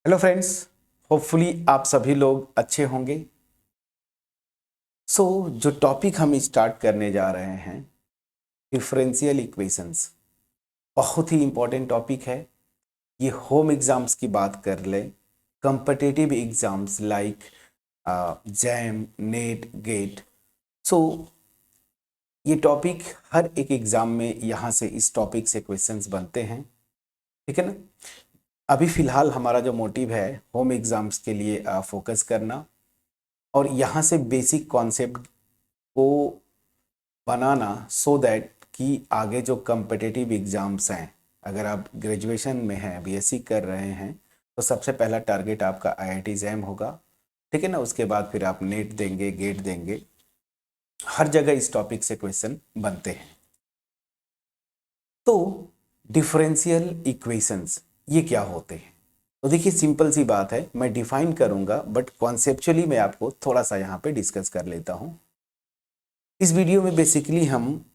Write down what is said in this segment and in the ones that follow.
Hello friends, hopefully आप सभी लोग अच्छे होंगे। जो टॉपिक हम स्टार्ट करने जा रहे हैं, डिफरेंशियल इक्वेशंस, बहुत ही इम्पोर्टेंट टॉपिक है। ये होम एग्जाम्स की बात कर ले, competitive exams like JAM, NET, GATE. So ये टॉपिक हर एक एग्जाम में यहाँ से इस टॉपिक से क्वेश्चंस बनते हैं, ठीक है ना। अभी फिलहाल हमारा जो मोटिव है होम एग्जाम्स के लिए फोकस करना और यहाँ से बेसिक कॉन्सेप्ट को बनाना, सो दैट कि आगे जो कम्पिटिटिव एग्ज़ाम्स हैं, अगर आप ग्रेजुएशन में हैं, बीएससी कर रहे हैं, तो सबसे पहला टारगेट आपका आईआईटी जैम होगा, ठीक है ना। उसके बाद फिर आप नेट देंगे, गेट देंगे, हर जगह इस टॉपिक से क्वेश्चन बनते हैं। तो डिफरेंशियल इक्वेशंस ये क्या होते हैं? तो देखिए, सिंपल सी बात है, मैं डिफाइन करूंगा बट कॉन्सेप्चुअली मैं आपको थोड़ा सा यहाँ पे डिस्कस कर लेता हूँ। इस वीडियो में बेसिकली हम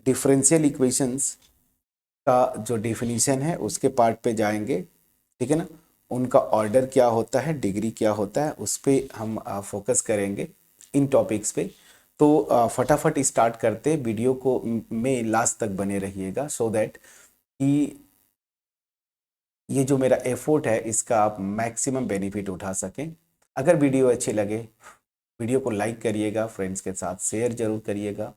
डिफरेंशियल इक्वेशंस का जो डेफिनेशन है उसके पार्ट पे जाएंगे, ठीक है ना। उनका ऑर्डर क्या होता है, डिग्री क्या होता है, उस पर हम फोकस करेंगे इन टॉपिक्स पे। तो फटाफट स्टार्ट करते, वीडियो को में लास्ट तक बने रहिएगा, सो दैट कि ये जो मेरा एफर्ट है इसका आप मैक्सिमम बेनिफिट उठा सकें। अगर वीडियो अच्छे लगे, वीडियो को लाइक करिएगा, फ्रेंड्स के साथ शेयर जरूर करिएगा,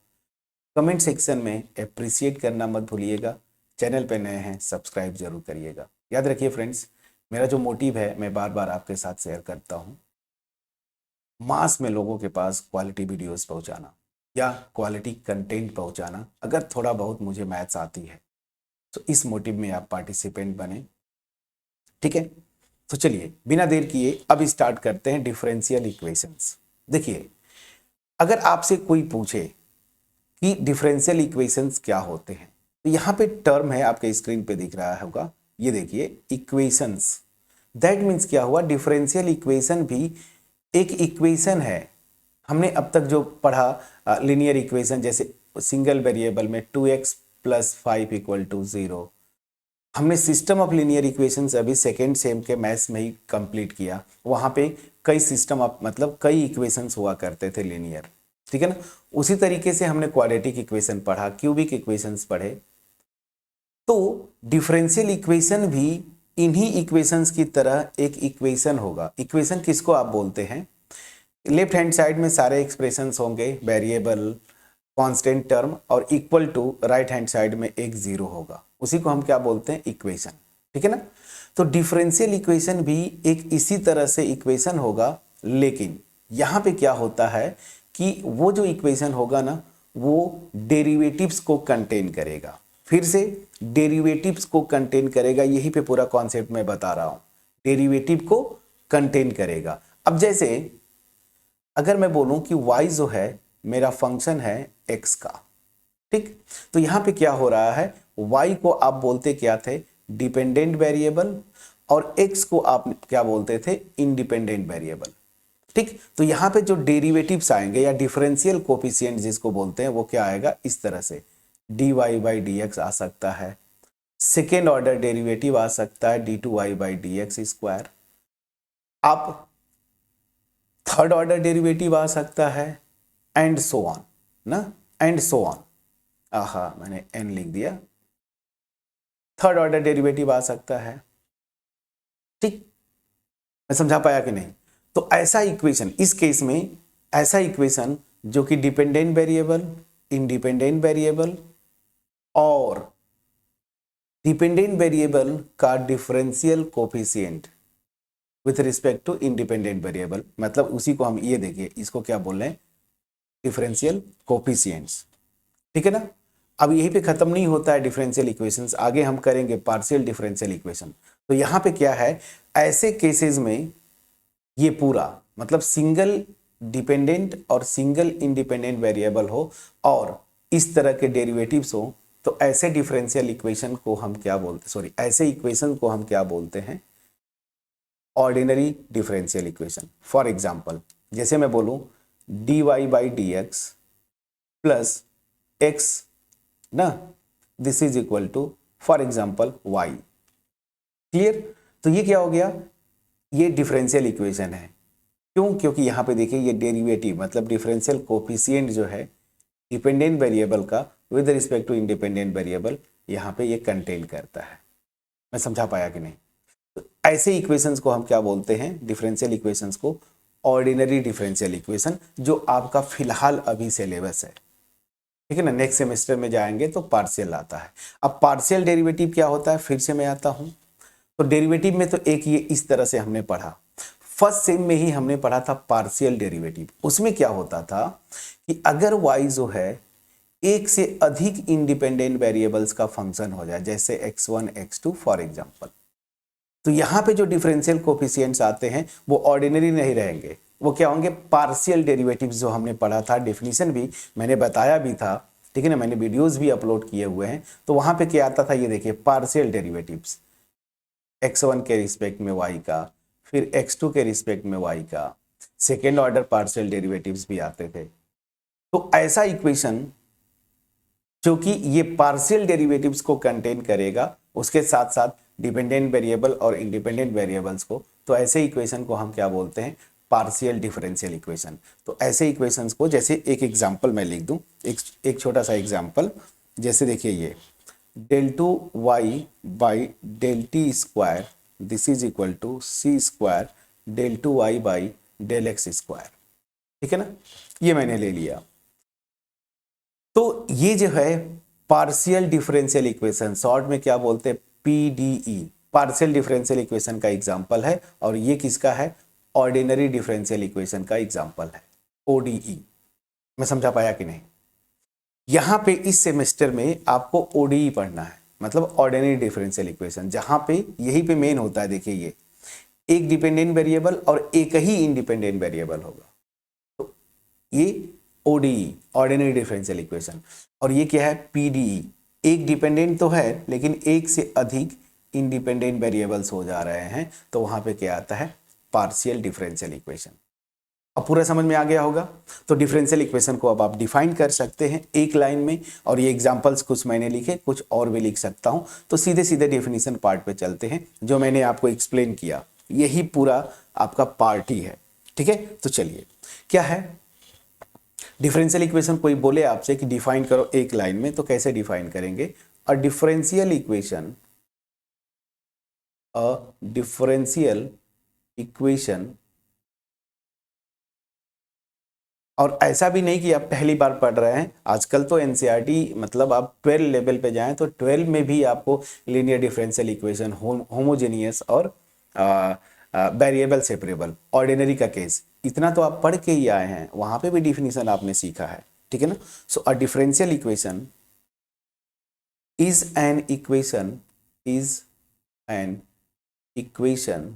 कमेंट सेक्शन में अप्रिशिएट करना मत भूलिएगा। चैनल पे नए हैं, सब्सक्राइब जरूर करिएगा। याद रखिए फ्रेंड्स, मेरा जो मोटिव है मैं बार बार आपके साथ शेयर करता हूँ, मास में लोगों के पास क्वालिटी वीडियोस पहुँचाना या क्वालिटी कंटेंट पहुँचाना। अगर थोड़ा बहुत मुझे मैथ्स आती है तो इस मोटिव में आप पार्टिसिपेंट बने, ठीक है। तो चलिए बिना देर किए अब स्टार्ट करते हैं डिफरेंशियल इक्वेशंस। देखिए, अगर आपसे कोई पूछे कि डिफरेंशियल इक्वेशंस क्या होते हैं, तो यहाँ पे टर्म है, आपके स्क्रीन पे दिख रहा होगा, ये देखिए इक्वेशंस। दैट मीन्स क्या हुआ, डिफरेंशियल इक्वेशन भी एक इक्वेशन है। हमने अब तक जो पढ़ा लीनियर इक्वेशन, जैसे सिंगल वेरिएबल में 2x + 5 = 0, हमने सिस्टम ऑफ लीनियर इक्वेशंस अभी सेकेंड सेम के मैथ्स में ही कंप्लीट किया। वहाँ पे कई सिस्टम ऑफ मतलब कई इक्वेशंस हुआ करते थे लीनियर, ठीक है ना। उसी तरीके से हमने क्वाड्रेटिक इक्वेशन पढ़ा, क्यूबिक इक्वेशंस पढ़े। तो डिफरेंशियल इक्वेशन भी इन्हीं इक्वेशंस की तरह एक इक्वेशन होगा। इक्वेशन किसको आप बोलते हैं? लेफ्ट हैंड साइड में सारे एक्सप्रेशंस होंगे, वेरिएबल, कांस्टेंट टर्म, और equal to right hand side में एक जीरो होगा, उसी को हम क्या बोलते हैं? इक्वेशन, ठीक है ना। तो डिफरेंशियल इक्वेशन भी एक इसी तरह से इक्वेशन होगा, लेकिन यहाँ पे क्या होता है कि वो जो इक्वेशन होगा ना, वो डेरिवेटिव्स को कंटेन करेगा। फिर से डेरिवेटिव्स को कंटेन करेगा, यही पे पूरा कॉन्सेप्ट मैं बता रहा हूं, डेरिवेटिव को कंटेन करेगा। अब जैसे अगर मैं बोलूं कि y जो है मेरा फंक्शन है x का, ठीक, तो यहां पे क्या हो रहा है, y को आप बोलते क्या थे? डिपेंडेंट वेरिएबल, और x को आप क्या बोलते थे? इंडिपेंडेंट वेरिएबल, ठीक। तो यहां पे जो डेरिवेटिव्स आएंगे या डिफरेंशियल कोफिशिएंट जिसको बोलते हैं, वो क्या आएगा? इस तरह से dy/dx आ सकता है, सेकेंड ऑर्डर डेरिवेटिव आ सकता है d2y/dx², आप थर्ड ऑर्डर डेरिवेटिव आ सकता है, एंड सो ऑन ना, एंड सो ऑन। आहा, मैंने एन लिख दिया। थर्ड ऑर्डर डेरिवेटिव आ सकता है, ठीक। मैं समझा पाया कि नहीं? तो ऐसा इक्वेशन, इस केस में ऐसा इक्वेशन जो कि डिपेंडेंट वेरिएबल, इंडिपेंडेंट वेरिएबल और डिपेंडेंट वेरिएबल का differential coefficient with respect to independent variable, मतलब उसी को हम, ये देखिए, इसको क्या बोल रहे हैं? डिफरेंशियल कोफिशिएंट्स, ठीक है ना। अब यहीं पे खत्म नहीं होता है डिफरेंशियल इक्वेशंस, आगे हम करेंगे पार्शियल डिफरेंशियल इक्वेशन। तो यहाँ पे क्या है, ऐसे केसेस में ये पूरा मतलब सिंगल डिपेंडेंट और सिंगल इंडिपेंडेंट वेरिएबल हो और इस तरह के डेरिवेटिव्स हो, तो ऐसे डिफरेंशियल इक्वेशन को हम क्या बोलते, सॉरी, ऐसे इक्वेशन को हम क्या बोलते हैं? Ordinary differential equation. For example, जैसे मैं बोलूं dy/dx प्लस x ना, this is equal to for example y। Clear? तो ये क्या हो गया? ये डिफरेंशियल इक्वेशन है। क्यों? क्योंकि यहाँ पे देखिए ये डेरिवेटिव मतलब डिफरेंशियल कोफिशिएंट जो है डिपेंडेंट वेरिएबल का with respect to independent variable यहाँ पे ये कंटेन करता है। मैं समझा पाया कि नहीं? तो ऐसे इक्वेशंस को हम क्या बोलते हैं? डिफरेंशियल इक्वेशंस को ऑर्डिनरी डिफरेंशियल इक्वेशन, जो आपका फिलहाल अभी सिलेबस है, ठीक है ना। नेक्स्ट सेमेस्टर में जाएंगे तो पार्शियल आता है। अब पार्शियल डेरिवेटिव क्या होता है, फिर से मैं आता हूँ। तो डेरिवेटिव में तो एक ये इस तरह से हमने पढ़ा, फर्स्ट सेम में ही हमने पढ़ा था पार्शियल डेरिवेटिव। उसमें क्या होता था कि अगर y जो है एक से अधिक इंडिपेंडेंट वेरिएबल्स का फंक्शन हो जाए, जैसे x1 x2 फॉर एग्जांपल, तो यहाँ पे जो डिफरेंशियल कोफिशिएंट्स आते हैं वो ऑर्डिनरी नहीं रहेंगे, वो क्या होंगे? पार्शियल डेरिवेटिव्स, जो हमने पढ़ा था, डेफिनेशन भी मैंने बताया भी था, ठीक है ना, मैंने वीडियोस भी अपलोड किए हुए हैं। तो वहां पे क्या आता था, ये देखिए पार्शियल डेरिवेटिव्स, x1 के रिस्पेक्ट में y का, फिर x2 के रिस्पेक्ट में y का, सेकेंड ऑर्डर पार्शियल डेरिवेटिव्स भी आते थे। तो ऐसा इक्वेशन जो कि ये पार्शियल डेरिवेटिव्स को कंटेन करेगा, उसके साथ साथ डिपेंडेंट वेरिएबल और इंडिपेंडेंट वेरिएबल्स को, तो ऐसे इक्वेशन को हम क्या बोलते हैं? Partial differential equation. तो ऐसे इक्वेशंस को, जैसे एक एग्जांपल मैं लिख दूं, एक छोटा सा एग्जांपल, जैसे देखिए ये del 2 y by del t square this is equal to c square del 2 y by del x square, ठीक है ना, ये मैंने ले लिया। तो ये जो है पार्शियल डिफरेंशियल इक्वेशन, शॉर्ट में क्या बोलते हैं? पीडीई, पार्शियल डिफरेंशियल इक्वेशन का एग्जांपल है। और ये किसका है? ऑर्डिनरी डिफरेंशियल इक्वेशन का एग्जांपल है, ओडीई। मैं समझा पाया कि नहीं? यहां पे इस सेमेस्टर में आपको ओडीई पढ़ना है, मतलब ऑर्डिनरी डिफरेंशियल इक्वेशन, जहां पे यही पे मेन होता है। देखिए ये एक डिपेंडेंट वेरिएबल और एक ही इंडिपेंडेंट वेरिएबल होगा, तो ये ओडीई, ऑर्डिनरी डिफरेंशियल इक्वेशन। और ये क्या है? पीडीई, एक डिपेंडेंट तो है लेकिन एक से अधिक इंडिपेंडेंट वेरिएबल्स हो जा रहे हैं, तो वहां पे क्या आता है? Partial differential equation. अब पूरा समझ में आ गया होगा। तो डिफरेंशियल इक्वेशन को अब आप डिफाइन कर सकते हैं एक लाइन में, और ये एग्जांपल्स कुछ मैंने लिखे, कुछ और भी लिख सकता हूं। तो सीधे सीधे डेफिनेशन पार्ट पे चलते हैं, जो मैंने आपको एक्सप्लेन किया, यही पूरा आपका पार्ट ही है, ठीक है। तो चलिए, क्या है डिफरेंशियल इक्वेशन? कोई बोले आपसे कि डिफाइन करो एक लाइन में, तो कैसे डिफाइन करेंगे? अ डिफरेंशियल इक्वेशन, अ डिफरेंशियल इक्वेशन, और ऐसा भी नहीं कि आप पहली बार पढ़ रहे हैं, आजकल तो एनसीईआरटी, मतलब आप 12 लेवल पे जाएं तो 12 में भी आपको लीनियर डिफरेंशियल इक्वेशन, होमोजेनियस और वेरिएबल सेपरेबल, ऑर्डिनरी का केस, इतना तो आप पढ़ के ही आए हैं, वहां पे भी डिफिनीशन आपने सीखा है, ठीक है ना। So a differential equation is an equation, is an equation,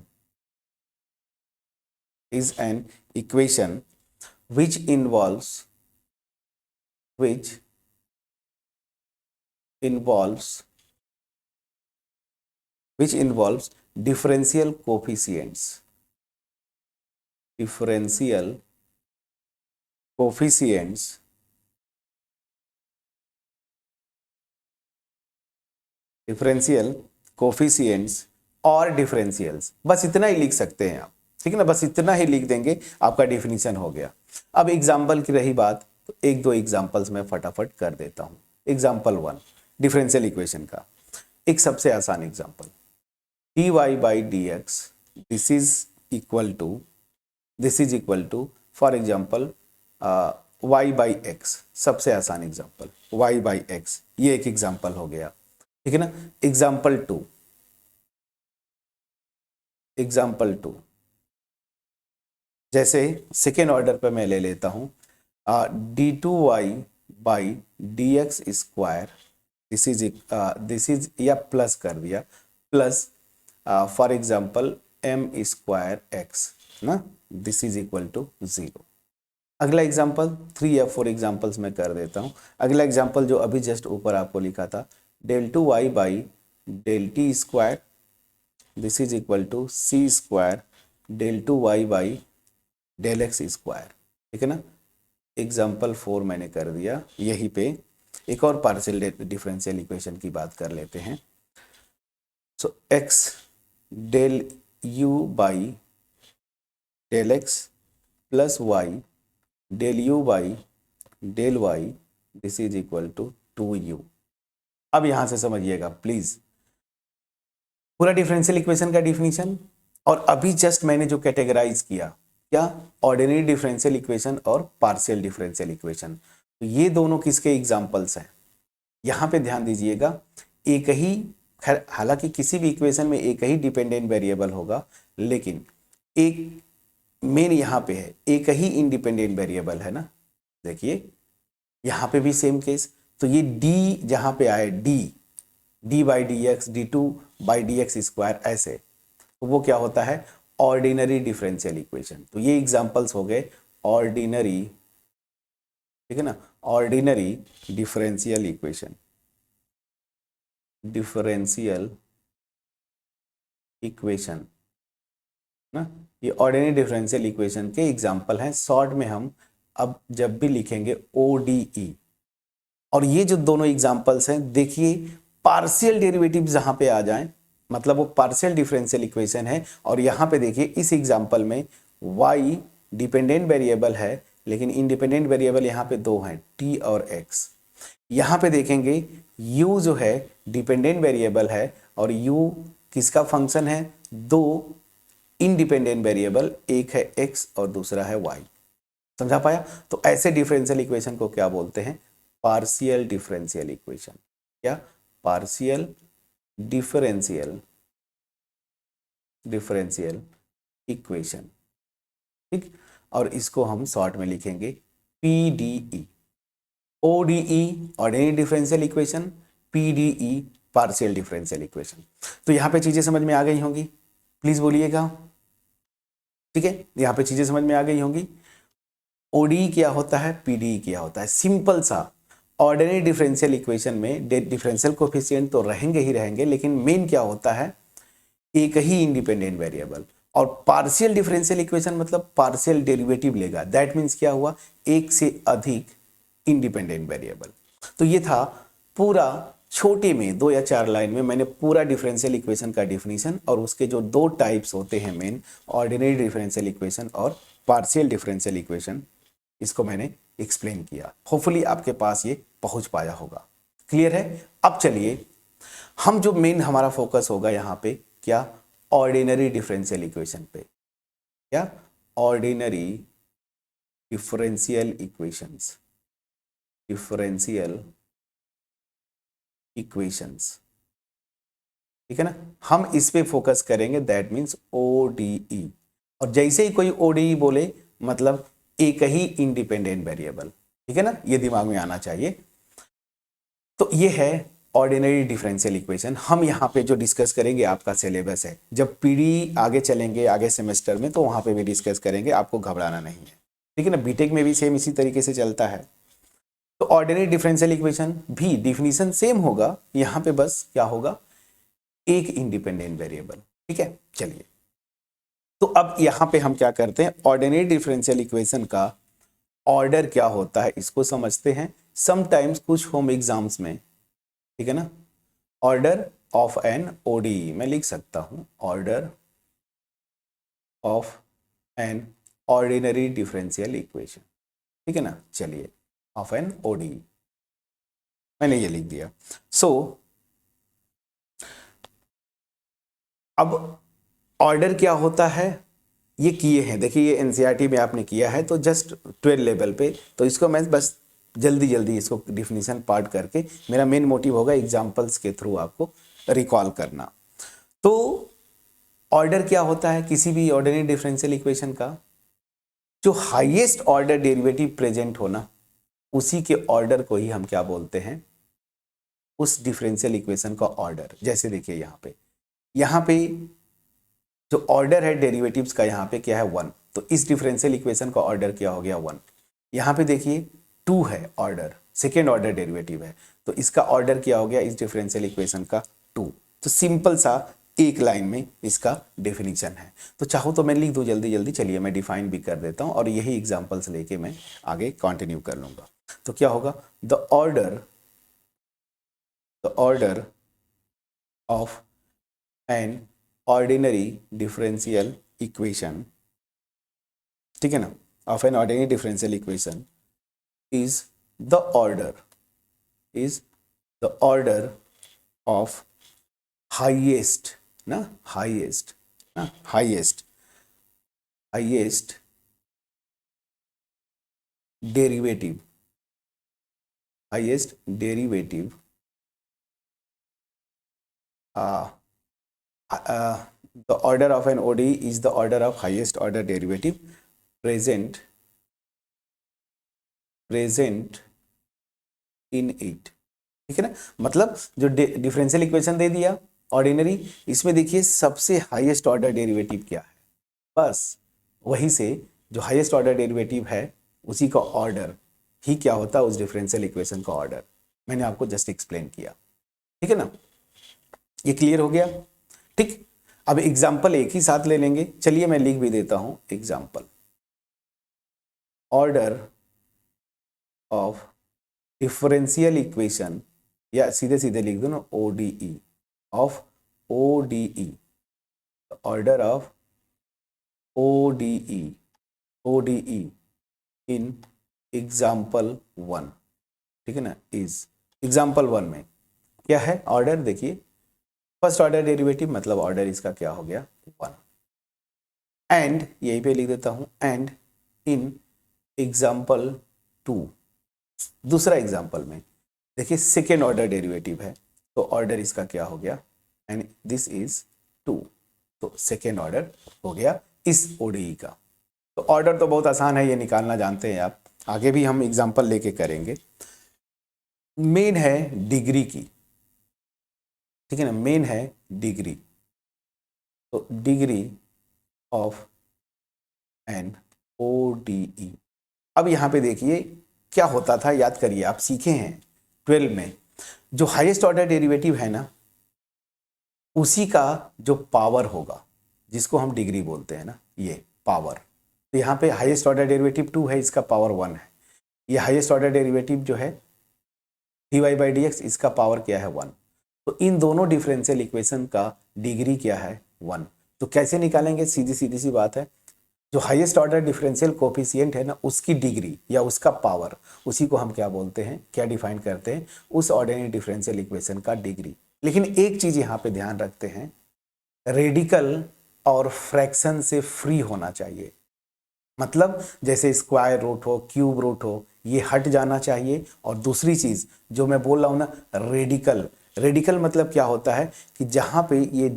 is an equation which involves differential coefficients, differential coefficients और डिफरेंशियल्स। बस इतना ही लिख सकते हैं आप, ठीक है ना, बस इतना ही लिख देंगे, आपका डेफिनेशन हो गया। अब एग्जाम्पल की रही बात, तो एक दो एग्जाम्पल्स मैं फटाफट कर देता हूं। एग्जाम्पल 1 डिफरेंशियल इक्वेशन का, एक सबसे आसान example, dy by d x this is equal to for example y by x, सबसे आसान एग्जाम्पल y बाई एक्स, ये एक एग्जाम्पल हो गया, ठीक है ना। एग्जाम्पल टू, जैसे सेकेंड ऑर्डर पे मैं ले लेता हूं, d2y by d x square, this is या प्लस कर दिया, plus for example m square x ना, दिस इज इक्वल टू 0। अगला एग्जाम्पल 3 या 4 एग्जाम्पल्स मैं कर देता हूं। अगला एग्जाम्पल जो अभी जस्ट ऊपर आपको लिखा था, del 2y by del t square, this is equal to c square del 2y by del x square, ठीक है ना। एग्जाम्पल 4 मैंने कर दिया। यहीं पे एक और पार्शियल डिफरेंशियल इक्वेशन की बात कर लेते हैं। So x del u by del x plus y del u by del y, this is equal to 2u। अब यहां से समझिएगा प्लीज, पूरा डिफरेंशियल इक्वेशन का डिफिनीशन और अभी जस्ट मैंने जो कैटेगराइज किया, क्या, ऑर्डिनरी डिफरेंशियल इक्वेशन और पार्शियल डिफरेंशियल इक्वेशन, तो ये दोनों किसके एग्जांपल्स हैं। यहां पे ध्यान दीजिएगा, एक ही, हालांकि किसी भी इक्वेशन में एक ही डिपेंडेंट वेरिएबल होगा, लेकिन एक मेन यहां पे है, एक ही इंडिपेंडेंट वेरिएबल है ना। देखिए यहां पे भी सेम केस, तो ये d जहां पे आए D by d x, d2 by d x square, ऐसे, तो वो क्या होता है, ऑर्डिनरी डिफरेंशियल इक्वेशन। तो ये एग्जांपल्स हो गए ऑर्डिनरी, ठीक है ना, ordinary differential equation, differential equation ना, ये ऑर्डिनरी डिफरेंशियल इक्वेशन के एग्जांपल हैं। शॉर्ट में हम अब जब भी लिखेंगे ODE, और ये जो दोनों एग्जांपल्स हैं, देखिए पार्शियल डेरिवेटिव जहां पे आ जाएं, मतलब वो पार्शियल डिफरेंशियल इक्वेशन है, और यहां पे देखिए इस एग्जांपल में y डिपेंडेंट वेरिएबल है, लेकिन इंडिपेंडेंट वेरिएबल यहां पे दो हैं, t और x। यहां पे देखेंगे u जो है डिपेंडेंट वेरिएबल है, और u किसका फंक्शन है, दो इंडिपेंडेंट वेरिएबल, एक है x और दूसरा है y। समझा पाया। तो ऐसे डिफरेंशियल इक्वेशन को क्या बोलते हैं, पार्शियल डिफरेंशियल इक्वेशन, क्या, पार्शियल डिफरेंशियल इक्वेशन, ठीक। और इसको हम शॉर्ट में लिखेंगे PDE, ODE ordinary differential equation, PDE partial differential equation. तो यहां पे चीजें समझ में आ गई होंगी, प्लीज बोलिएगा, ठीक है, यहां पे चीजें समझ में आ गई होंगी। ODE क्या होता है, PDE क्या होता है, सिंपल सा। ऑर्डिनरी डिफरेंशियल इक्वेशन में डिफरेंशियल कोफिशिएंट तो रहेंगे ही रहेंगे, लेकिन मेन क्या होता है, एक ही इंडिपेंडेंट वेरिएबल। और पार्शियल डिफरेंशियल इक्वेशन मतलब पार्शियल डेरिवेटिव लेगा, दैट मीन्स क्या हुआ, एक से अधिक इंडिपेंडेंट वेरिएबल। तो ये था पूरा, छोटे में 2 या 4 लाइन में मैंने पूरा डिफरेंशियल इक्वेशन का डिफिनीशन और उसके जो दो टाइप्स होते हैं मेन, ऑर्डिनरी डिफरेंशियल इक्वेशन और पार्शियल डिफरेंशियल इक्वेशन, इसको मैंने एक्सप्लेन किया। होपफुली आपके पास ये पहुंच पाया होगा, क्लियर है। अब चलिए हम जो मेन हमारा फोकस होगा यहाँ पे, क्या, ऑर्डिनरी डिफरेंशियल इक्वेशन पे, क्या, ordinary differential equations, differential equations, ठीक है ना, हम इस पे फोकस करेंगे, दैट मीन्स ODE। और जैसे ही कोई ODE बोले मतलब एक ही इंडिपेंडेंट वेरिएबल, ठीक है ना, ये दिमाग में आना चाहिए। तो ये है ऑर्डिनरी डिफरेंशियल इक्वेशन। हम यहाँ पे जो डिस्कस करेंगे आपका सिलेबस है, जब PD आगे चलेंगे आगे सेमेस्टर में, तो वहाँ पे भी डिस्कस करेंगे, आपको घबराना नहीं है, ठीक है ना। बीटेक में भी सेम इसी तरीके से चलता है। तो ऑर्डिनरी डिफरेंशियल इक्वेशन भी डिफिनीशन सेम होगा, यहाँ पे बस क्या होगा, एक इंडिपेंडेंट वेरिएबल, ठीक है। चलिए, तो अब यहाँ पे हम क्या करते हैं, ऑर्डिनरी डिफरेंशियल इक्वेशन का ऑर्डर क्या होता है इसको समझते हैं। समटाइम्स कुछ होम एग्जाम्स में, ठीक है ना, ऑर्डर ऑफ एन ODE मैं लिख सकता हूं, order of an ordinary differential equation, ठीक है ना। चलिए, ऑफ एन ODE मैंने ये लिख दिया। सो अब ऑर्डर क्या होता है, ये किए हैं, देखिए ये NCERT में आपने किया है, तो जस्ट 12 लेवल पे, तो इसको मैं बस जल्दी जल्दी इसको डिफिनीशन पार्ट करके, मेरा मेन मोटिव होगा एग्जांपल्स के थ्रू आपको रिकॉल करना। तो ऑर्डर क्या होता है किसी भी ऑर्डिनरी डिफरेंशियल इक्वेशन का, जो हाईएस्ट ऑर्डर डेरिवेटिव प्रेजेंट होना, उसी के ऑर्डर को ही हम क्या बोलते हैं, उस डिफरेंशियल इक्वेशन का ऑर्डर। जैसे देखिए यहाँ पे जो ऑर्डर है डेरिवेटिव्स का, यहाँ पे क्या है, 1, तो इस डिफरेंशियल इक्वेशन का ऑर्डर क्या हो गया, 1। यहाँ पे देखिए 2 है ऑर्डर, सेकेंड ऑर्डर डेरिवेटिव है, तो इसका ऑर्डर क्या हो गया इस डिफरेंशियल इक्वेशन का, 2। तो सिंपल सा एक लाइन में इसका डेफिनेशन है। तो चाहो तो मैं लिख दूं जल्दी जल्दी, चलिए मैं डिफाइन भी कर देता हूं और यही एग्जांपल्स लेके मैं आगे कंटिन्यू कर लूंगा। तो क्या होगा, the order of an ordinary differential equation ठीक है ना, of an ordinary differential equation is the order is the order of highest ना हाईएस्ट ना highest highest derivative highest derivative the order of an ODE is the order of highest order derivative present in it। ठीक है ना, मतलब जो differential equation दे दिया ordinary, इसमें देखिए सबसे हाईएस्ट ऑर्डर डेरिवेटिव क्या है, बस वही से जो हाईएस्ट ऑर्डर डेरिवेटिव है उसी का ऑर्डर ही क्या होता है, उस डिफरेंशियल इक्वेशन का ऑर्डर। मैंने आपको जस्ट एक्सप्लेन किया, ठीक है ना, ये क्लियर हो गया। ठीक, अब एग्जाम्पल एक ही साथ ले लेंगे, चलिए मैं लिख भी देता हूं example. Order of differential equation, या सीधे सीधे लिख दो ना ODE of ODE, order of ODE ODE in example 1। ठीक है ना, इज एग्जाम्पल 1 में क्या है ऑर्डर, देखिए फर्स्ट ऑर्डर डेरिवेटिव मतलब ऑर्डर इसका क्या हो गया 1। एंड यहीं पे लिख देता हूं, एंड इन एग्जाम्पल 2, दूसरा एग्जाम्पल में देखिए सेकेंड ऑर्डर डेरिवेटिव है तो ऑर्डर इसका क्या हो गया, एंड दिस इज 2, तो सेकेंड ऑर्डर हो गया इस ओडीई का। तो ऑर्डर तो बहुत आसान है, ये निकालना जानते हैं आप, आगे भी हम एग्जाम्पल लेके करेंगे। मेन है डिग्री की, ठीक है ना, मेन है डिग्री, तो डिग्री ऑफ एन ओडीई। अब यहां पे देखिए क्या होता था, याद करिए, आप सीखे हैं 12 में, जो हाईएस्ट ऑर्डर डेरिवेटिव है ना उसी का जो पावर होगा, जिसको हम डिग्री बोलते हैं ना, ये पावर, तो यहाँ पे हाईएस्ट ऑर्डर डेरिवेटिव 2 है, इसका पावर 1 है। ये हाईएस्ट ऑर्डर डेरिवेटिव जो है dy/dx, इसका पावर क्या है 1। तो इन दोनों डिफरेंशियल इक्वेशन का डिग्री क्या है 1। तो कैसे निकालेंगे, सीधी सीधी सी बात है, जो हाईएस्ट ऑर्डर डिफरेंशियल कोफिशिएंट है ना उसकी डिग्री या उसका पावर, उसी को हम क्या बोलते हैं, क्या डिफाइन करते हैं, उस ऑर्डिनरी डिफरेंशियल इक्वेशन का डिग्री। लेकिन एक चीज यहाँ पे ध्यान रखते हैं, रेडिकल और फ्रैक्शन से फ्री होना चाहिए, मतलब जैसे स्क्वायर रूट हो, क्यूब रूट हो, ये हट जाना चाहिए। और दूसरी चीज जो मैं बोल रहा हूं ना, रेडिकल, रेडिकल मतलब क्या होता है कि जहां पे ये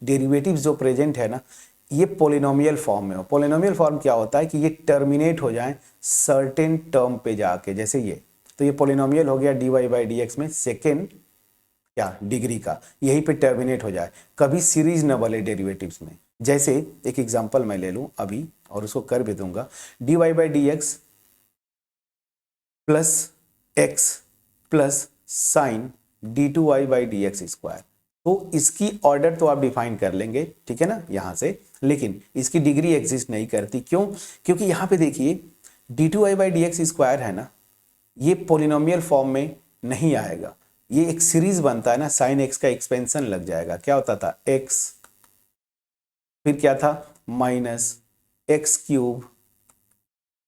डेरिवेटिव्स जो प्रेजेंट है ना ये पोलिनोमियल फॉर्म में हो। पोलिनोमियल फॉर्म क्या होता है कि ये टर्मिनेट हो जाए सर्टेन टर्म पे जाके, जैसे ये, तो ये पोलिनोमियल हो गया dy/dx में सेकेंड क्या डिग्री का, यहीं पे टर्मिनेट हो जाए, कभी सीरीज न बने डेरिवेटिव्स में। जैसे एक एग्जांपल मैं ले लूं अभी और उसको कर भी दूंगा, dy/dx plus x plus sign d2y/dx square. तो इसकी ऑर्डर तो आप डिफाइन कर लेंगे, ठीक है ना यहां से, लेकिन इसकी डिग्री एग्जिस्ट नहीं करती। क्यों? क्योंकि यहां पे देखिए d2y/dx स्क्वायर है ना, ये पोलिनोमियल फॉर्म में नहीं आएगा, ये एक सीरीज बनता है ना, साइन एक्स का एक्सपेंशन लग जाएगा, क्या होता था x, फिर क्या था minus x cube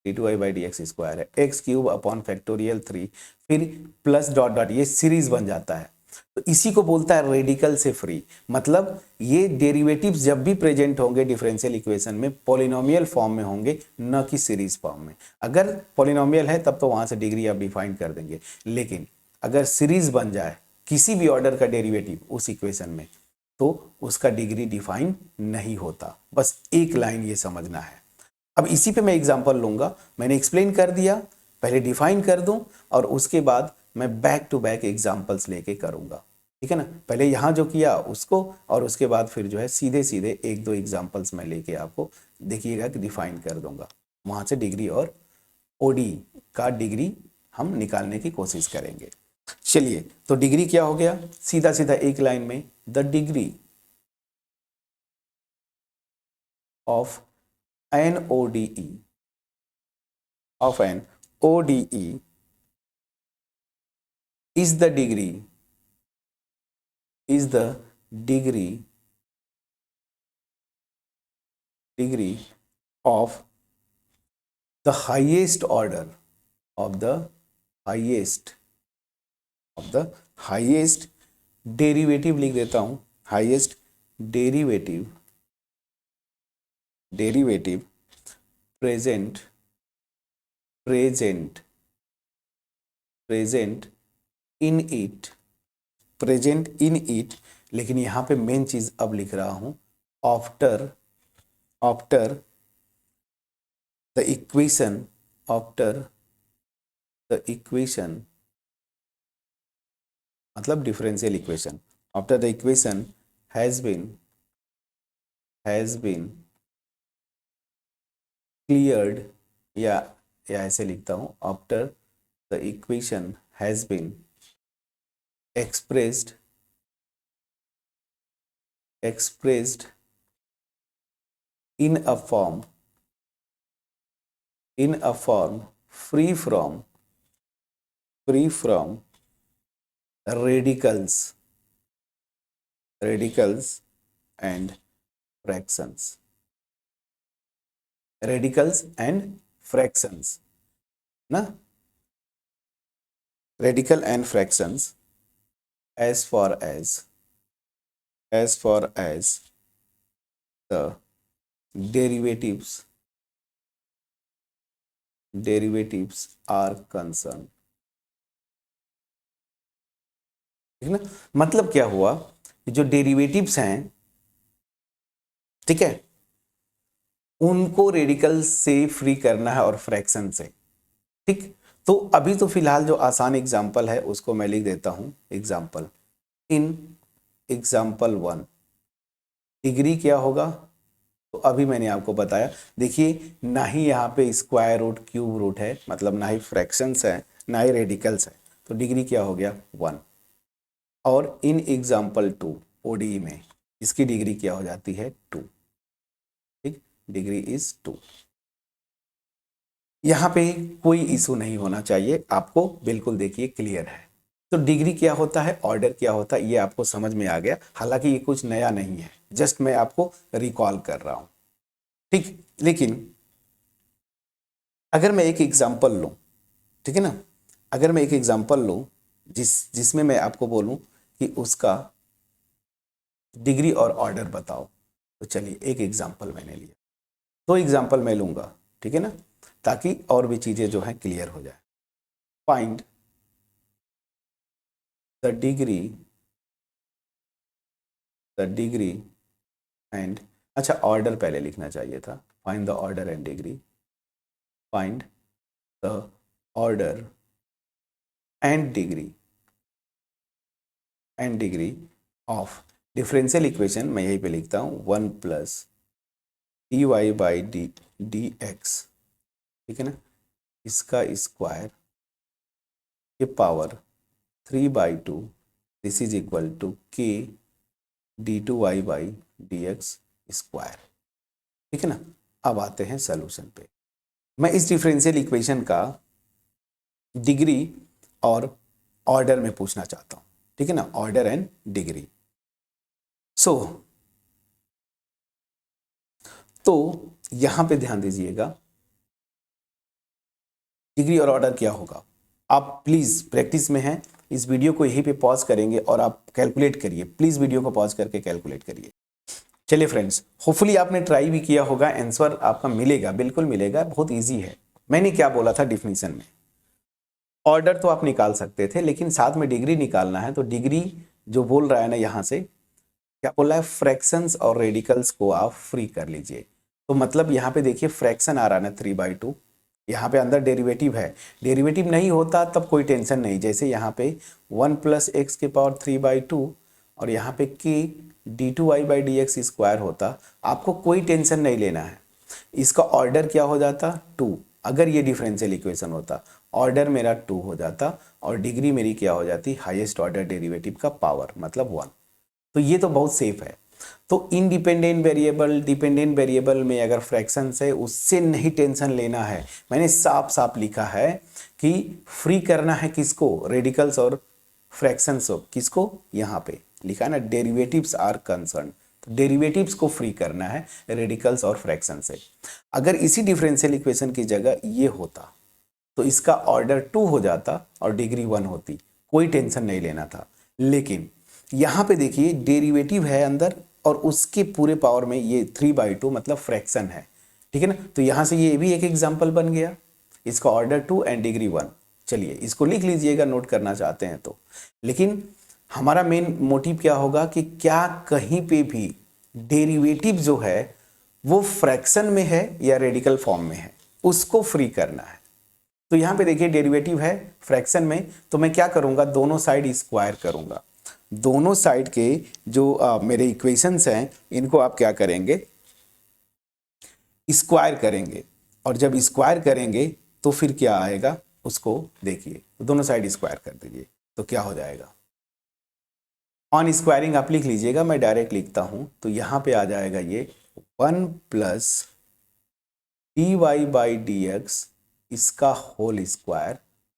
d2y/dx square है, एक्स क्यूब अपॉन फैक्टोरियल 3, फिर प्लस डॉट डॉट, ये सीरीज बन जाता है। तो इसी को बोलता है रेडिकल से फ्री, मतलब ये डेरिवेटिव्स जब भी प्रेजेंट होंगे डिफरेंशियल इक्वेशन में पॉलिनोमियल फॉर्म में होंगे, न कि सीरीज फॉर्म में। अगर पॉलिनोमियल है तब तो वहां से डिग्री आप डिफाइन कर देंगे, लेकिन अगर सीरीज बन जाए किसी भी ऑर्डर का डेरिवेटिव उस इक्वेशन में, तो उसका डिग्री डिफाइन नहीं होता। बस एक लाइन ये समझना है। अब इसी पे मैं एग्जांपल लूंगा, मैंने एक्सप्लेन कर दिया, पहले डिफाइन कर दूं और उसके बाद मैं बैक टू बैक एग्जांपल्स लेके करूंगा, ठीक है ना। पहले यहां जो किया उसको, और उसके बाद फिर जो है सीधे सीधे एक दो एग्जांपल्स मैं लेके आपको देखिएगा कि डिफाइन कर दूंगा, वहां से डिग्री और ओडी का डिग्री हम निकालने की कोशिश करेंगे। चलिए, तो डिग्री क्या हो गया, सीधा सीधा एक लाइन में, the degree of an ODE of an ODE is the degree degree of the highest order of the highest derivative लिख देता हूं, highest derivative present in it, लेकिन यहां पे मेन चीज अब लिख रहा हूं आफ्टर द इक्वेशन मतलब differential equation, after the equation has been cleared, या ऐसे लिखता हूं, after the equation has been expressed in a form free from radicals and fractions, ना, radical and fractions as far as the derivatives are concerned। ठीक ना, मतलब क्या हुआ कि जो डेरिवेटिव्स हैं, ठीक है, उनको रेडिकल से फ्री करना है और फ्रैक्शन से। ठीक, तो अभी तो फिलहाल जो आसान एग्जाम्पल है उसको मैं लिख देता हूं, एग्जाम्पल इन एग्जाम्पल 1 डिग्री क्या होगा, तो अभी मैंने आपको बताया, देखिए ना ही यहाँ पे स्क्वायर रूट क्यूब रूट है, मतलब ना ही फ्रैक्शंस है ना ही रेडिकल्स है, तो डिग्री क्या हो गया 1। और इन एग्जाम्पल 2 ओडी में इसकी डिग्री क्या हो जाती है 2, ठीक, डिग्री इज 2। यहाँ पे कोई इशू नहीं होना चाहिए, आपको बिल्कुल देखिए क्लियर है। तो डिग्री क्या होता है, ऑर्डर क्या होता है, ये आपको समझ में आ गया। हालांकि ये कुछ नया नहीं है, जस्ट मैं आपको रिकॉल कर रहा हूं, ठीक। लेकिन अगर मैं एक एग्जांपल लूं, ठीक है ना, अगर मैं एक एग्जांपल लूं जिसमें मैं आपको बोलूं कि उसका डिग्री और ऑर्डर बताओ, तो चलिए एक एग्जांपल मैंने लिया, 2 एग्जांपल मैं लूंगा, ठीक है ना, ताकि और भी चीजें जो है क्लियर हो जाए। फाइंड द डिग्री एंड, अच्छा ऑर्डर पहले लिखना चाहिए था, find the order and degree, find the order and degree of differential equation, मैं यहीं पे लिखता हूँ 1 + dy/dx, ठीक है ना, इसका स्क्वायर के power 3/2, this is equal to k d2y/dx square, ठीक है ना। अब आते हैं सॉल्यूशन पे। मैं इस डिफरेंशियल इक्वेशन का डिग्री और ऑर्डर में पूछना चाहता हूं, ठीक है ना, ऑर्डर एंड डिग्री। तो यहां पे ध्यान दीजिएगा, डिग्री और ऑर्डर क्या होगा। आप प्लीज प्रैक्टिस में हैं, इस वीडियो को यहीं पे पॉज करेंगे और आप कैलकुलेट करिए, प्लीज वीडियो को पॉज करके कैलकुलेट करिए। चलिए फ्रेंड्स, होपफुली आपने ट्राई भी किया होगा, आंसर आपका मिलेगा, बिल्कुल मिलेगा, बहुत इजी है। मैंने क्या बोला था डिफिनीशन में, ऑर्डर तो आप निकाल सकते थे, लेकिन साथ में डिग्री निकालना है, तो डिग्री जो बोल रहा है ना, यहां से क्या बोल रहा है, फ्रैक्शंस और रेडिकल्स को आप फ्री कर लीजिए। तो मतलब यहाँ पे देखिए फ्रैक्शन आ रहा है ना 3/2, यहाँ पे अंदर डेरिवेटिव है, डेरिवेटिव नहीं होता तब कोई टेंशन नहीं, जैसे यहाँ पे 1 + x⁴ 3/2 और यहाँ पे k d2y/dx स्क्वायर होता, आपको कोई टेंशन नहीं लेना है। इसका ऑर्डर क्या हो जाता 2, अगर ये डिफरेंशियल इक्वेशन होता, ऑर्डर मेरा 2 हो जाता और डिग्री मेरी क्या हो जाती, हाईएस्ट ऑर्डर डेरिवेटिव का पावर मतलब 1। तो ये तो बहुत सेफ है। तो इनडिपेंडेंट वेरिएबल डिपेंडेंट वेरिएबल में अगर फ्रैक्शंस है, उससे नहीं टेंशन लेना है। मैंने साफ साफ लिखा है कि फ्री करना है किसको, रेडिकल्स और फ्रैक्शंस को, किसको, यहाँ पे लिखा है ना, डेरिवेटिव्स आर कंसर्न, तो डेरिवेटिव्स को फ्री करना है रेडिकल्स और फ्रैक्शन से। अगर इसी डिफरेंशियल इक्वेशन की जगह ये होता तो इसका ऑर्डर 2 हो जाता और डिग्री 1 होती, कोई टेंशन नहीं लेना था। लेकिन यहाँ पे देखिए डेरिवेटिव है अंदर और उसके पूरे पावर में ये 3/2 मतलब फ्रैक्शन है, ठीक है ना। तो यहाँ से ये भी एक एग्जाम्पल बन गया, इसका ऑर्डर 2 एंड डिग्री 1। चलिए इसको लिख लीजिएगा, नोट करना चाहते हैं तो। लेकिन हमारा मेन मोटिव क्या होगा कि क्या कहीं पे भी डेरिवेटिव जो है वो फ्रैक्शन में है या रेडिकल फॉर्म में है, उसको फ्री करना है। तो यहाँ पे देखिए डेरिवेटिव है फ्रैक्शन में, तो मैं क्या करूँगा, दोनों साइड स्क्वायर करूँगा। दोनों साइड के जो मेरे इक्वेशंस हैं इनको आप क्या करेंगे, स्क्वायर करेंगे। और जब स्क्वायर करेंगे तो फिर क्या आएगा उसको देखिए, तो दोनों साइड स्क्वायर कर दीजिए तो क्या हो जाएगा। ऑन स्क्वायरिंग आप लिख लीजिएगा, मैं डायरेक्ट लिखता हूं। तो यहां पे आ जाएगा ये 1 प्लस dy/dx इसका होल स्क्वायर,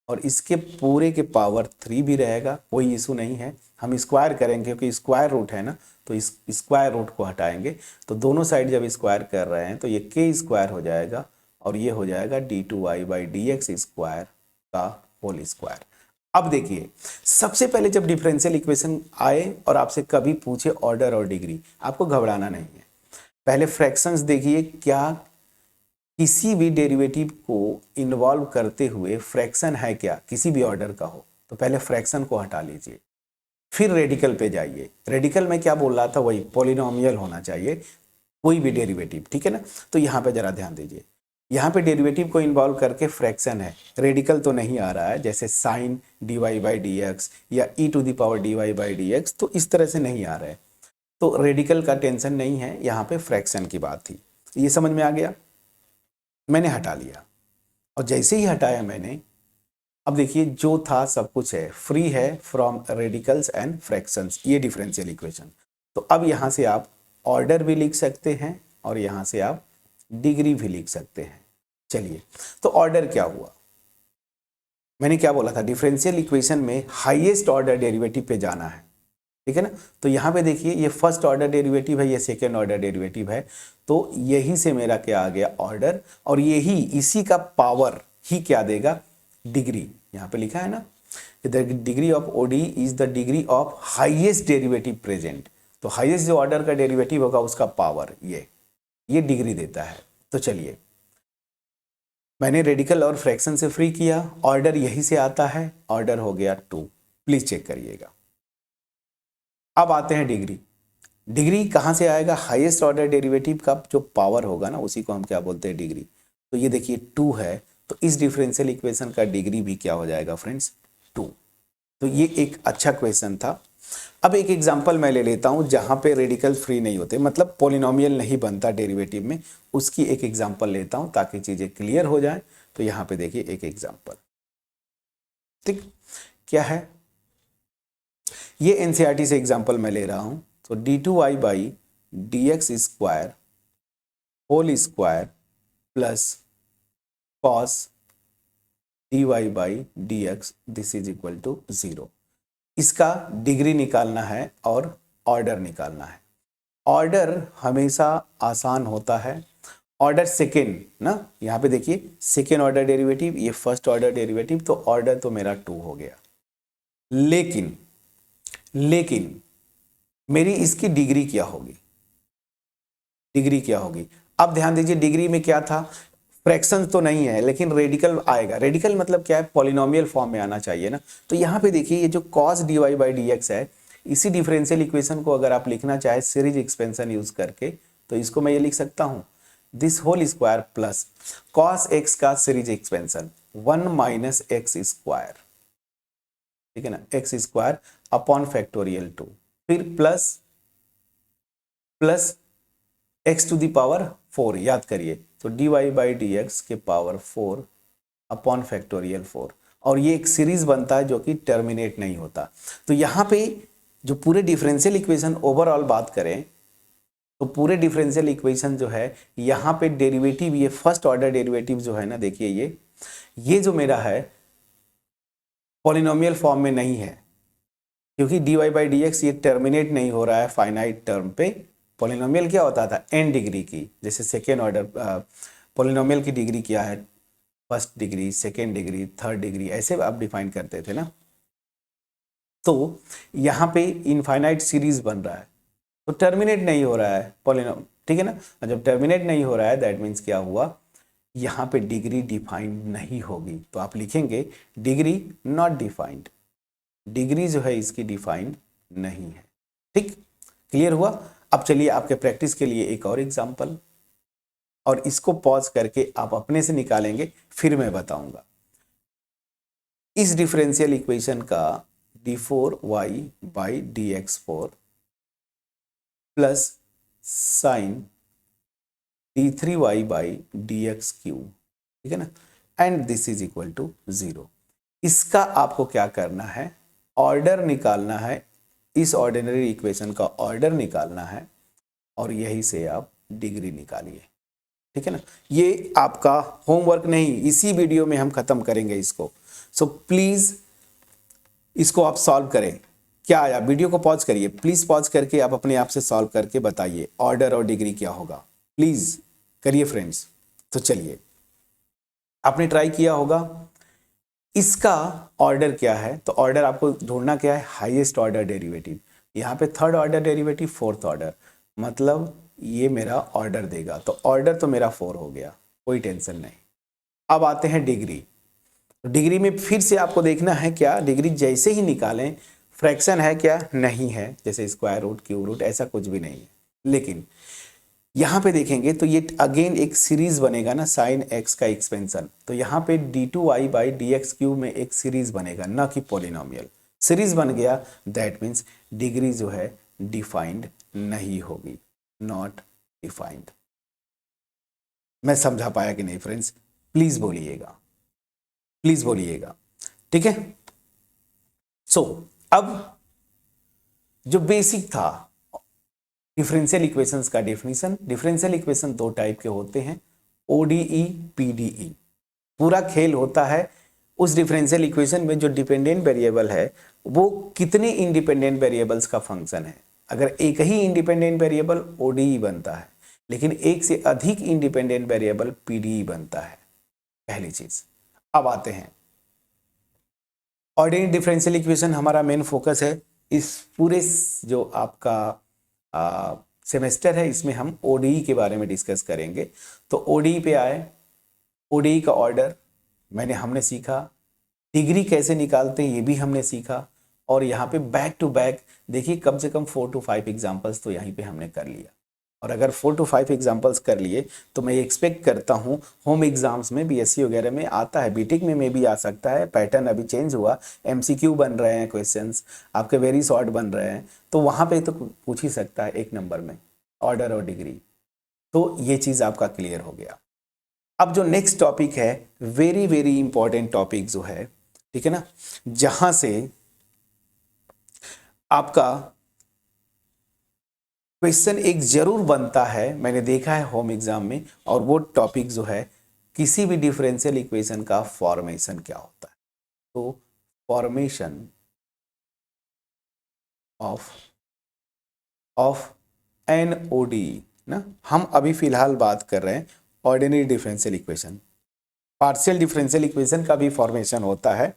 और इसके पूरे के पावर 3 भी रहेगा, कोई इशू नहीं है। हम स्क्वायर करेंगे क्योंकि स्क्वायर रूट है ना, तो इस स्क्वायर रूट को हटाएंगे। तो दोनों साइड जब स्क्वायर कर रहे हैं तो ये k स्क्वायर हो जाएगा और ये हो जाएगा d2y/dx स्क्वायर का होल स्क्वायर। अब देखिए सबसे पहले जब डिफरेंशियल इक्वेशन आए और आपसे कभी पूछे ऑर्डर और डिग्री, आपको घबराना नहीं है। पहले फ्रैक्शंस देखिए, क्या किसी भी डेरिवेटिव को इन्वॉल्व करते हुए फ्रैक्शन है क्या, किसी भी ऑर्डर का हो, तो पहले फ्रैक्शन को हटा लीजिए, फिर रेडिकल पे जाइए। रेडिकल में क्या बोल रहा था, वही पॉलिनोमियल होना चाहिए कोई भी डेरिवेटिव, ठीक है ना। तो यहाँ पे जरा ध्यान दीजिए, यहाँ पे डेरिवेटिव को इन्वॉल्व करके फ्रैक्शन है, रेडिकल तो नहीं आ रहा है, जैसे साइन dy/dx या e⁻dy/dx, तो इस तरह से नहीं आ रहा है, तो रेडिकल का टेंशन नहीं है, यहाँ पे फ्रैक्शन की बात थी। ये समझ में आ गया, मैंने हटा लिया। और जैसे ही हटाया मैंने, अब देखिए जो था सब कुछ है, फ्री है फ्रॉम रेडिकल्स एंड फ्रैक्शंस, ये डिफरेंशियल इक्वेशन। तो अब यहाँ से आप ऑर्डर भी लिख सकते हैं और यहाँ से आप डिग्री भी लिख सकते हैं। चलिए तो ऑर्डर क्या हुआ, मैंने क्या बोला था, डिफरेंशियल इक्वेशन में हाईएस्ट ऑर्डर डेरिवेटिव पे जाना है, ठीक है ना। तो यहाँ पे देखिए ये फर्स्ट ऑर्डर डेरिवेटिव है, ये सेकेंड ऑर्डर डेरिवेटिव है, तो यही से मेरा क्या आ गया ऑर्डर, और यही इसी का पावर ही क्या देगा, डिग्री। यहाँ पे लिखा है ना, the degree of OD is the degree of highest derivative present. तो हाईएस्ट जो ऑर्डर का डेरिवेटिव होगा उसका पावर ये डिग्री देता है। तो चलिए मैंने रेडिकल और फ्रैक्शन से फ्री किया, ऑर्डर यही से आता है, ऑर्डर हो गया 2, प्लीज चेक करिएगा। अब आते हैं डिग्री। डिग्री कहाँ से आएगा, हाईएस्ट ऑर्डर डेरिवेटिव का जो पावर होगा ना उसी को हम क्या बोलते हैं, डिग्री। तो ये देखिए 2 है, तो इस डिफरेंशियल इक्वेशन का डिग्री भी क्या हो जाएगा फ्रेंड्स, 2। तो ये एक अच्छा क्वेश्चन था। अब एक एग्जांपल मैं ले लेता हूं जहां पे रेडिकल फ्री नहीं होते, मतलब पॉलिनोमियल नहीं बनता डेरिवेटिव में, उसकी एक एग्जांपल लेता हूं ताकि चीजें क्लियर हो जाए। तो यहां पे देखिए एक एग्जांपल, ठीक क्या है, ये एनसीईआरटी से एग्जांपल मैं ले रहा हूं। तो d2y/dx square whole square plus cos dy/dx this is equal to 0। इसका डिग्री निकालना है और ऑर्डर निकालना है। ऑर्डर हमेशा आसान होता है, ऑर्डर सेकेंड ना, यहाँ पे देखिए सेकेंड ऑर्डर डेरिवेटिव, ये फर्स्ट ऑर्डर डेरिवेटिव, तो ऑर्डर तो मेरा 2 हो गया। लेकिन मेरी इसकी डिग्री क्या होगी, डिग्री क्या होगी। अब ध्यान दीजिए डिग्री में क्या था, फ्रैक्शन तो नहीं है लेकिन रेडिकल आएगा। रेडिकल मतलब क्या है, पॉलिनोमियल फॉर्म में आना चाहिए ना। तो यहाँ पे देखिए ये जो cos dy/dx है, इसी डिफरेंशियल इक्वेशन को अगर आप लिखना चाहे सीरीज एक्सपेंशन यूज करके, तो इसको मैं ये लिख सकता हूँ, this whole square plus cos x का series expansion 1 minus x square, ठीक है ना, एक्स स्क्वायर अपॉन फैक्टोरियल 2, फिर plus x to the power 4, याद करिए। तो dy/dx के पावर 4 अपॉन फैक्टोरियल 4, और ये एक सीरीज बनता है जो कि टर्मिनेट नहीं होता। तो यहाँ पे जो पूरे डिफरेंशियल इक्वेशन ओवरऑल बात करें तो पूरे डिफरेंशियल इक्वेशन जो है यहाँ पे डेरिवेटिव, ये फर्स्ट ऑर्डर डेरिवेटिव जो है ना, देखिए ये जो मेरा है पॉलिनोमियल फॉर्म में नहीं है, क्योंकि dy/dx ये टर्मिनेट नहीं हो रहा है फाइनाइट टर्म पे, पॉलिनोमियल क्या होता था, n डिग्री की, जैसे सेकेंड ऑर्डर पॉलिनोमियल की डिग्री क्या है, first degree, second degree, third degree, ऐसे आप डिफाइन करते थे ना। तो यहाँ पे इनफाइनाइट सीरीज बन रहा है तो टर्मिनेट नहीं हो रहा है पॉलिनोम, ठीक है ना। और जब टर्मिनेट नहीं हो रहा है दैट मीन्स क्या हुआ, यहाँ पे डिग्री डिफाइंड नहीं होगी, तो आप लिखेंगे डिग्री नॉट डिफाइंड, डिग्री जो है इसकी डिफाइंड नहीं है। ठीक, क्लियर हुआ। अब चलिए आपके प्रैक्टिस के लिए एक और एग्जांपल, और इसको पॉज करके आप अपने से निकालेंगे, फिर मैं बताऊंगा। इस डिफरेंशियल इक्वेशन का d4y by dx4 plus sign d3y by dx3, ठीक है ना, and this is equal to 0। इसका आपको क्या करना है, ऑर्डर निकालना है, इस ऑर्डिनरी इक्वेशन का ऑर्डर निकालना है, और यही से आप डिग्री निकालिए, ठीक है ना। ये आपका होमवर्क नहीं, इसी वीडियो में हम खत्म करेंगे इसको। सो प्लीज इसको आप सॉल्व करें। क्या आया, वीडियो को पॉज करिए, प्लीज पॉज करके आप अपने आप से सॉल्व करके बताइए ऑर्डर और डिग्री क्या होगा, प्लीज करिए फ्रेंड्स। तो चलिए, आपने ट्राई किया होगा, इसका ऑर्डर क्या है, तो ऑर्डर आपको ढूंढना क्या है, हाईएस्ट ऑर्डर डेरिवेटिव। यहाँ पे third order derivative, fourth order, मतलब ये मेरा ऑर्डर देगा, तो ऑर्डर तो मेरा 4 हो गया, कोई टेंशन नहीं। अब आते हैं डिग्री। डिग्री में फिर से आपको देखना है क्या, डिग्री जैसे ही निकालें, फ्रैक्शन है क्या, नहीं है, जैसे स्क्वायर रूट, क्यूब रूट, ऐसा कुछ भी नहीं है। लेकिन यहाँ पे देखेंगे तो ये अगेन एक सीरीज बनेगा ना, साइन एक्स का एक्सपेंशन, तो यहाँ पे d2y बाई dx3 में एक सीरीज बनेगा, ना कि पॉलिनोमियल। सीरीज बन गया, दैट मीन्स डिग्री जो है डिफाइंड नहीं होगी, नॉट डिफाइंड। मैं समझा पाया कि नहीं फ्रेंड्स, प्लीज बोलिएगा, प्लीज बोलिएगा, ठीक है। सो अब जो बेसिक था डिफरेंशियल इक्वेशंस का डेफिनेशन, डिफरेंशियल इक्वेशन दो टाइप के होते हैं, ओडीई पीडीई। पूरा खेल होता है उस डिफरेंशियल इक्वेशन में जो डिपेंडेंट वेरिएबल है वो कितने इंडिपेंडेंट वेरिएबल्स का फंक्शन है। अगर एक ही इंडिपेंडेंट वेरिएबल ओडीई बनता है, लेकिन एक से अधिक इंडिपेंडेंट वेरिएबल पीडीई बनता है, पहली चीज। अब आते हैं ऑर्डिनरी डिफरेंशियल इक्वेशन, हमारा मेन फोकस है इस पूरे जो आपका सेमेस्टर है, इसमें हम ओडीई के बारे में डिस्कस करेंगे। तो ओडीई पे आए, ओडीई का ऑर्डर हमने सीखा, डिग्री कैसे निकालते हैं ये भी हमने सीखा, और यहाँ पे बैक टू बैक देखिए कम से कम 4 to 5 एग्जाम्पल्स तो यहीं पे हमने कर लिया। और अगर 4 to 5 एग्जाम्पल्स कर लिए तो मैं एक्सपेक्ट करता हूँ होम एग्जाम्स में, बीएससी वगैरह में आता है, बीटेक में भी आ सकता है, पैटर्न अभी चेंज हुआ, एमसीक्यू बन रहे हैं, क्वेश्चंस आपके वेरी शॉर्ट बन रहे हैं, तो वहाँ पे तो पूछ ही सकता है एक नंबर में ऑर्डर और डिग्री। तो ये चीज़ आपका क्लियर हो गया। अब जो नेक्स्ट टॉपिक है, वेरी वेरी इंपॉर्टेंट टॉपिक जो है, ठीक है ना, जहाँ से आपका क्वेश्चन एक जरूर बनता है, मैंने देखा है होम एग्जाम में, और वो टॉपिक जो है किसी भी डिफरेंशियल इक्वेशन का फॉर्मेशन क्या होता है। तो फॉर्मेशन ऑफ एन ओडी ना, हम अभी फिलहाल बात कर रहे हैं ordinary differential equation. Partial differential equation का भी फॉर्मेशन होता है,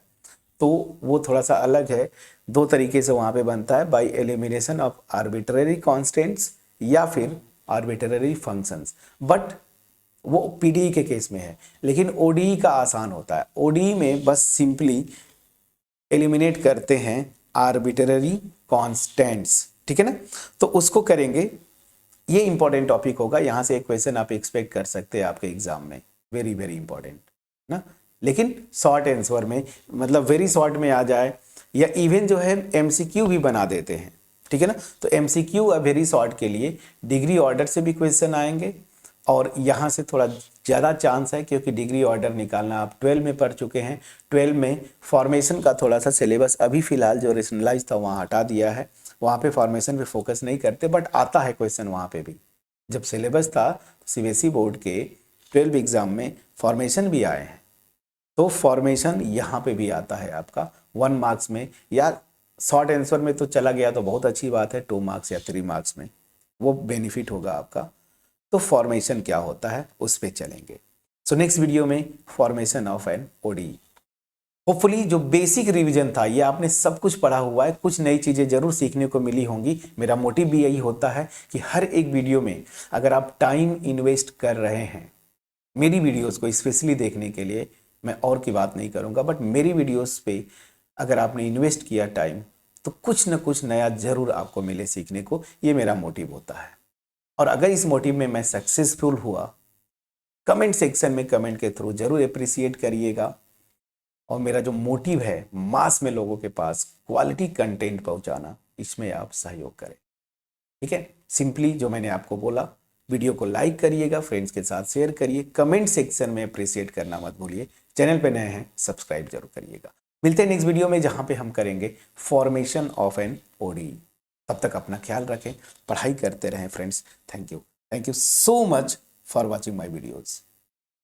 तो वो थोड़ा सा अलग है, दो तरीके से वहाँ पे बनता है, by elimination of arbitrary constants या फिर आर्बिट्ररी फंक्शंस, बट वो पीडीई के केस में है। लेकिन ओडीई का आसान होता है, ओडीई में बस सिंपली एलिमिनेट करते हैं आर्बिट्ररी कांस्टेंट्स, ठीक है ना। तो उसको करेंगे, ये इंपॉर्टेंट टॉपिक होगा, यहाँ से एक क्वेश्चन आप एक्सपेक्ट कर सकते हैं आपके एग्जाम में, वेरी वेरी इंपॉर्टेंट ना, लेकिन शॉर्ट आंसर में, मतलब वेरी शॉर्ट में आ जाए, या इवन जो है एमसीक्यू भी बना देते हैं, ठीक है ना। तो एमसीक्यू और वेरी शॉर्ट के लिए डिग्री ऑर्डर से भी क्वेश्चन आएंगे, और यहाँ से थोड़ा ज़्यादा चांस है क्योंकि डिग्री ऑर्डर निकालना आप 12 में पढ़ चुके हैं। 12 में फॉर्मेशन का थोड़ा सा सिलेबस अभी फिलहाल जो रेशनलाइज था वहाँ हटा दिया है, वहाँ पे फॉर्मेशन पे फोकस नहीं करते, बट आता है क्वेश्चन वहाँ पे भी। जब सिलेबस था सीबीएसई बोर्ड के 12 एग्जाम में फॉर्मेशन भी आए हैं, तो फॉर्मेशन यहाँ पे भी आता है आपका 1 मार्क्स में, या शॉर्ट आंसर में तो चला गया तो बहुत अच्छी बात है, 2 मार्क्स या 3 मार्क्स में, वो बेनिफिट होगा आपका। तो फॉर्मेशन क्या होता है उस पर चलेंगे। सो नेक्स्ट वीडियो में formation of an OD. Hopefully जो बेसिक रिवीजन था ये आपने सब कुछ पढ़ा हुआ है, कुछ नई चीज़ें जरूर सीखने को मिली होंगी। मेरा मोटिव भी यही होता है कि हर एक वीडियो में अगर आप टाइम इन्वेस्ट कर रहे हैं मेरी वीडियोस को स्पेशली देखने के लिए, मैं और की बात नहीं करूंगा, बट मेरी वीडियोस पे अगर आपने इन्वेस्ट किया टाइम तो कुछ ना कुछ नया जरूर आपको मिले सीखने को, ये मेरा मोटिव होता है। और अगर इस मोटिव में मैं सक्सेसफुल हुआ, कमेंट सेक्शन में कमेंट के थ्रू जरूर अप्रिसिएट करिएगा। और मेरा जो मोटिव है मास में लोगों के पास क्वालिटी कंटेंट पहुंचाना, इसमें आप सहयोग करें। ठीक है, सिंपली जो मैंने आपको बोला, वीडियो को लाइक करिएगा, फ्रेंड्स के साथ शेयर करिए, कमेंट सेक्शन में अप्रिशिएट करना मत भूलिए। चैनल पे नए हैं सब्सक्राइब जरूर करिएगा। मिलते हैं नेक्स्ट वीडियो में जहां पे हम करेंगे फॉर्मेशन ऑफ एन ओडी। तब तक अपना ख्याल रखें, पढ़ाई करते रहें friends. Thank you so much for watching my videos.